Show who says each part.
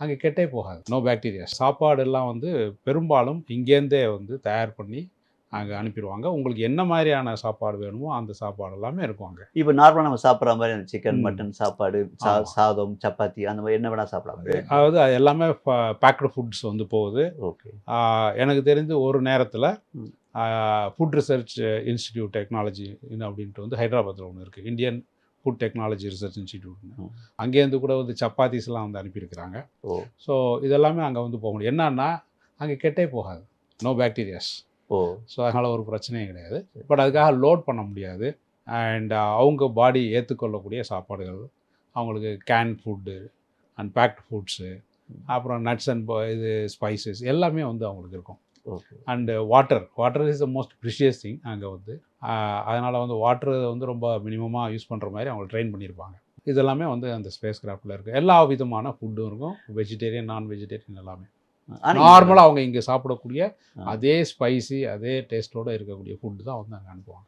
Speaker 1: அங்கே கெட்டே போகாது. No bacteria. சாப்பாடெல்லாம் வந்து பெரும்பாலும் இங்கேருந்தே வந்து தயார் பண்ணி அங்கே அனுப்பிடுவாங்க. உங்களுக்கு என்ன மாதிரியான சாப்பாடு வேணுமோ அந்த சாப்பாடு எல்லாமே இருக்கும் அங்கே.
Speaker 2: இப்போ நார்மலா நம்ம சாப்பிடுற மாரி அந்த சிக்கன்,
Speaker 1: ம்.
Speaker 2: மட்டன் சாப்பாடு,
Speaker 1: ஆமா.
Speaker 2: சாதம், சப்பாத்தி அந்த மாரி என்ன வேணா சாப்பிடலாம்.
Speaker 1: அதாவது அது எல்லாமே பேக்டு ஃபுட்ஸ் வந்து போகுது.
Speaker 2: ஓகே.
Speaker 1: எனக்கு தெரிந்து ஒரு நேரத்தில்
Speaker 2: ம்.
Speaker 1: ஃபுட் ரிசர்ச் இன்ஸ்டிடியூட் டெக்னாலஜி அப்படின்ட்டு வந்து ஹைதராபாத்தில் ஒன்று இருக்குது. இந்தியன் ஃபுட் டெக்னாலஜி ரிசர்ச் இன்ஸ்டிடியூட்னு.
Speaker 2: ம்.
Speaker 1: அங்கேருந்து கூட வந்து சப்பாத்திஸ்லாம் வந்து அனுப்பியிருக்கிறாங்க.
Speaker 2: ஓ!
Speaker 1: ஸோ இதெல்லாமே அங்கே வந்து போக முடியும். என்னன்னா அங்கே கெட்டே போகாது. No bacterias.
Speaker 2: ஓ!
Speaker 1: ஸோ அதனால் ஒரு பிரச்சனையும் கிடையாது. பட் அதுக்காக லோட் பண்ண முடியாது. அண்ட் அவங்க பாடி ஏற்றுக்கொள்ளக்கூடிய சாப்பாடுகள், அவங்களுக்கு can food and packed foods, அப்புறம் நட்ஸ் அண்ட் இது ஸ்பைசஸ் எல்லாமே வந்து அவங்களுக்கு இருக்கும்.
Speaker 2: Okay.
Speaker 1: And water is the most precious thing அங்கே வந்து. அதனால் வந்து வாட்டர் வந்து ரொம்ப மினிமமாக யூஸ் பண்ணுற மாதிரி அவங்க ட்ரெயின் பண்ணியிருப்பாங்க. இதெல்லாமே வந்து அந்த ஸ்பேஸ் கிராஃப்டில் இருக்குது. எல்லா விதமான ஃபுட்டும் இருக்கும். வெஜிடேரியன், நான் வெஜிடேரியன் எல்லாமே. நார்மலாக அவங்க இங்கே சாப்பிடக்கூடிய அதே ஸ்பைசி, அதே டேஸ்ட்டோடு இருக்கக்கூடிய ஃபுட்டு தான் வந்து அங்கே அனுப்புவாங்க.